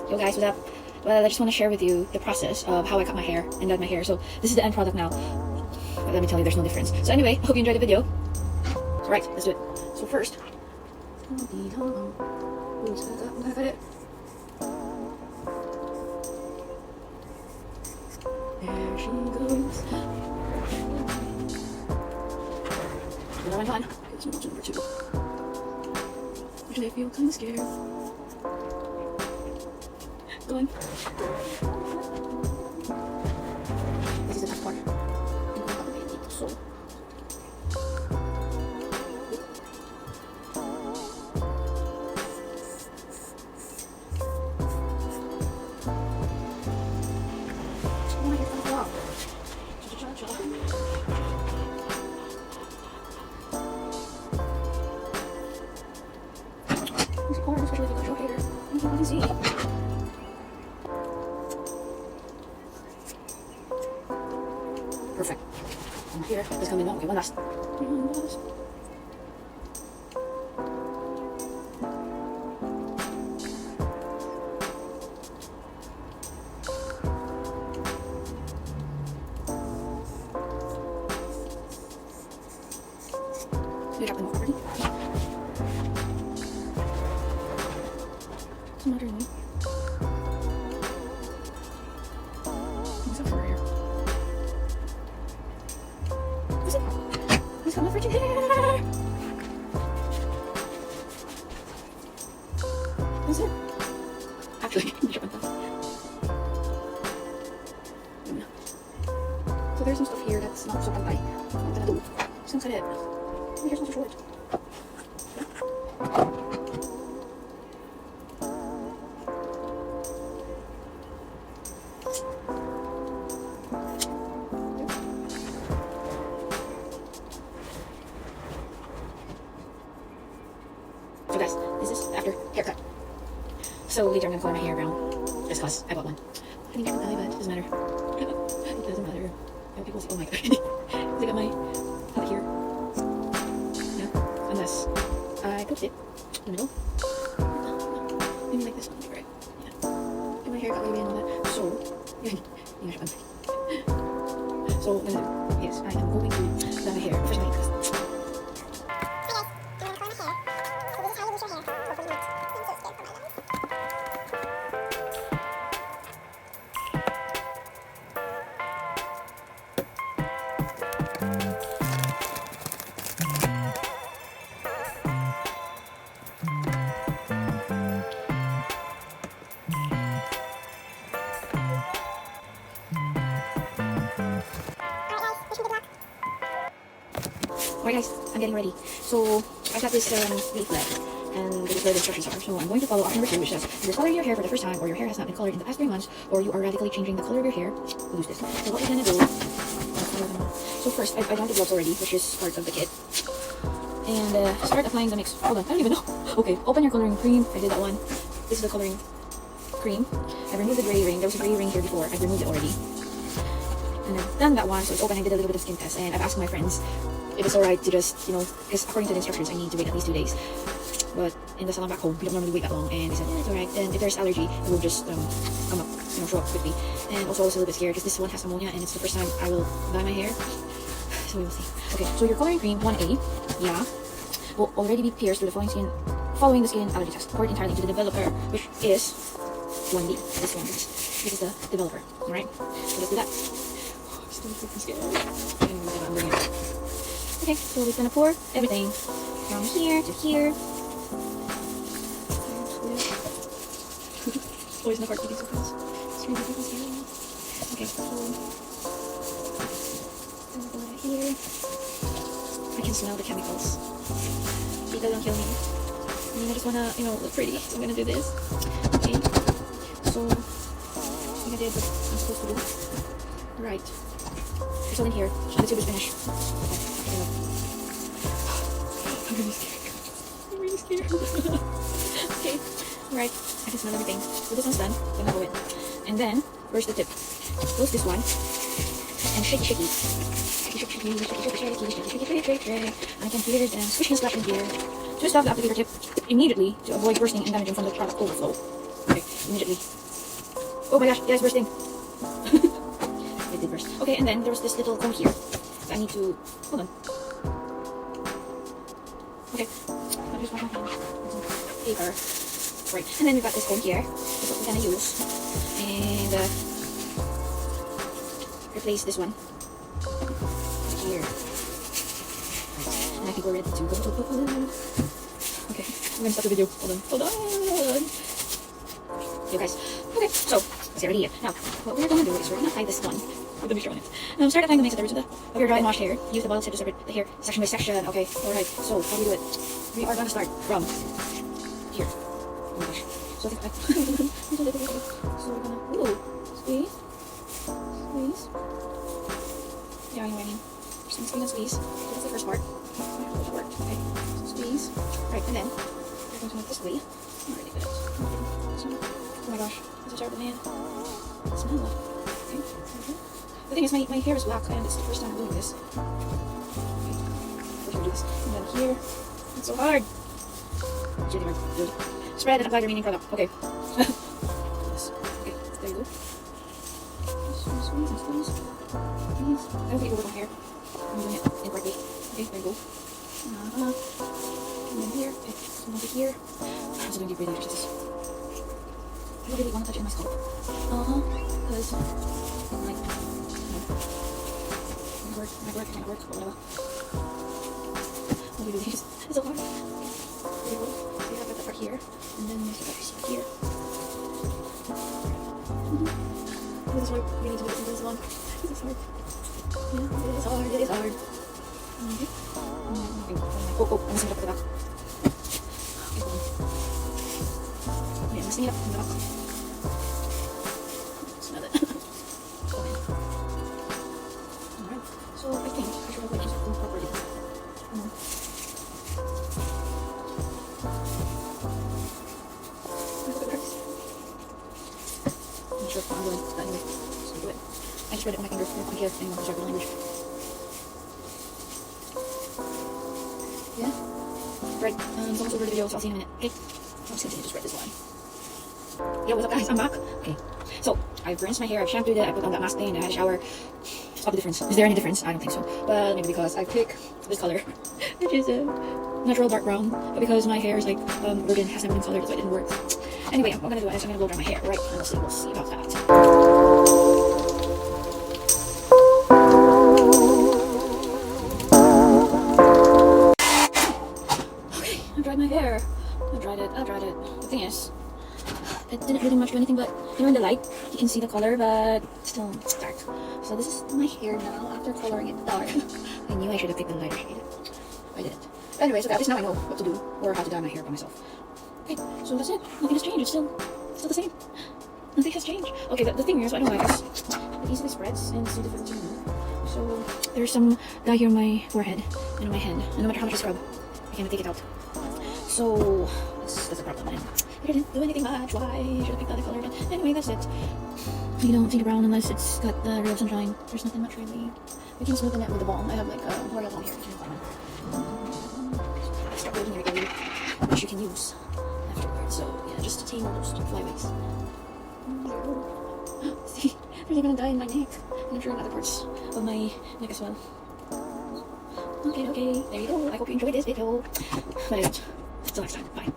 Yo guys, what's up? Well, I just want to share with you the process of how I cut my hair and dyed my hair. So this is the end product now. But let me tell you, there's no difference. So anyway, I hope you enjoyed the video. Alright, let's do it. So first, I'm gonna cut it. There she goes. Another one. Okay, let's move on to number 2. Actually, I feel kind of scared. Going. This is the tough part. So. This part, especially if you got short hair, you can see. Perfect. And here, let's come in now. Okay, one last. You drop them off already. It's not really. What's up for her hair? What's it? What's on my freaking hair? What's it? Actually, so there's some stuff here that's not so pantay. I'm gonna do. Just gonna cut it. My hair's not so short. So guys, this is after haircut. So later I'm gonna color my hair brown. Just cause I bought one. I think it's but it doesn't matter. It doesn't matter. People say, oh my god. I got my hat here. Yeah, unless I put it in the middle. Maybe like this one, right? Yeah. Get my hair cut wavy and all that. So, yes, I am going to dye my hair professionally because alright guys, I'm getting ready. So I got this leaflet and this is where the instructions are. So I'm going to follow option number 2, which says if you're coloring your hair for the first time or your hair has not been colored in the past 3 months or you are radically changing the color of your hair, we'll use this. So what we're going to do, so first I donned the gloves already, which is part of the kit. And start applying the mix. Hold on, I don't even know. Okay, open your coloring cream. I did that one. This is the coloring cream. I removed the gray ring. There was a gray ring here before. I've removed it already. And I've done that one, so it's open. I did a little bit of skin test and I've asked my friends if it's alright to just, because according to the instructions, I need to wait at least 2 days. But in the salon back home, we don't normally wait that long. And they said, yeah, it's alright. Then if there's allergy, it will just come up, show up quickly. And also I was a little bit scared because this one has ammonia and it's the first time I will dye my hair. So we will see. Okay, so your coloring cream 1A, yeah, will already be pierced through the following the skin allergy test. Pour it entirely into the developer, which is 1B. This one. This is the developer. Alright, so let's do that. Oh, I'm still freaking scared. Okay, so we're gonna pour everything from here to here. Always in the heart beating so fast. It's really freaking scary. Okay, so I'm gonna go right here. I can smell the chemicals. Please don't kill me. I mean, I just wanna, look pretty, so I'm gonna do this. Okay, so I think I did what I'm supposed to do. Right. It's all in here. Let's see what's finished. I'm really scared. I'm really scared. Okay, alright. I can smell everything. So this one's done. I'm gonna go in. And then, where's the tip? Close this one. And shake, shaky. I can hear them squishing and splashing here. Twist off the applicator tip immediately to avoid bursting and damaging from the product overflow. Okay, immediately. Oh my gosh, yeah, it's bursting. It did burst. Okay, and then there was this little comb here. So I need to, hold on. Okay, I'll just wash my hand with some paper. Right, and then we've got this comb here. This is what we're gonna use. And replace this one here. Right. And I think we're ready to go. Okay, I'm gonna stop the video. Hold on. You guys. Okay, so let's get ready here. Now, what we're gonna do is we're gonna tie this one. Let me show it. Start applying the mix at the roots of your dry and washed hair. Use the bottle tip to separate the hair section by section. Okay, alright. So how do we do it? We are gonna start from here. Oh my gosh. So I think so we're gonna squeeze. Squeeze. Yeah, you know what I mean. Just gonna squeeze and squeeze. So that's the first part. Okay. So squeeze. Right, and then we're going to move this way. Not really good. Oh my gosh. This is terrible, man. Smell it. Okay. The thing is, my hair is black and it's the first time I'm doing this. Okay. First do this. And then here. It's so hard. It's really hard. Good. Spread and apply the remaining product. Okay. This. Okay. There you go. Squeeze and squeeze. Squeeze. I don't think it will work on hair. I'm doing it incorrectly. Okay, there you go. And then here. Okay. So over here. I'm also doing deep breathing exercises. I don't really want to touch it in my scalp. Because like might work, or whatever. I'll do these. It's so hard. There you go. So you have that part here, and then there's that part here. This is hard. We need to do this long. This is hard. Yeah, it is hard. It is hard. Okay. Oh, I'm messing it up at the back. Okay, hold on. Okay, I'm messing it up in the back. Smell it. Alright, so I think I should have like used it properly. I hope it works. I'm not sure if I'm doing that anyway. Just do it. I just read it on my finger. I don't care if anyone can start the language. Yeah? Right, it's almost over the video, so I'll see you in a minute. Okay? I'm just gonna just read this line. Yo, what's up guys? I'm back. Okay. So, I've rinsed my hair, I've shampooed it, I put on that mask thing, I had a shower. Spot the difference. Is there any difference? I don't think so. But maybe because I pick this color, which is a natural dark brown. But because my hair is like virgin, has never been colored, so it didn't work. Anyway, what I'm gonna do is I'm gonna blow dry my hair, right? And we'll see about that. Okay, I've dried my hair. I've dried it. The thing is, it didn't really much do anything, but you know in the light you can see the color, but still dark. So this is my hair now after coloring it dark. I knew I should have picked the lighter shade. I didn't. But anyway, so at least now I know what to do or how to dye my hair by myself. Okay, so that's it. Nothing has changed. It's still the same. Nothing has changed. Okay, the thing is, I don't know, I guess it easily spreads and it's different. So there's some dye here on my forehead and on my hand, and no matter how much I scrub, I can't take it out. So that's a problem. And I didn't do anything much. Why? I should have picked the other color. But anyway, that's it. You don't see the brown unless it's got the real sunshine. There's nothing much really. We can smoothen it with the balm. I have like a L'Oreal balm here. Start building your area, which you can use afterwards. So yeah, just tame all those flyaways. See, there's even a dye in my neck. And I'm sure in other parts of my neck as well. Okay, there you go. I hope you enjoyed this video. But I don't. Till next time. Bye.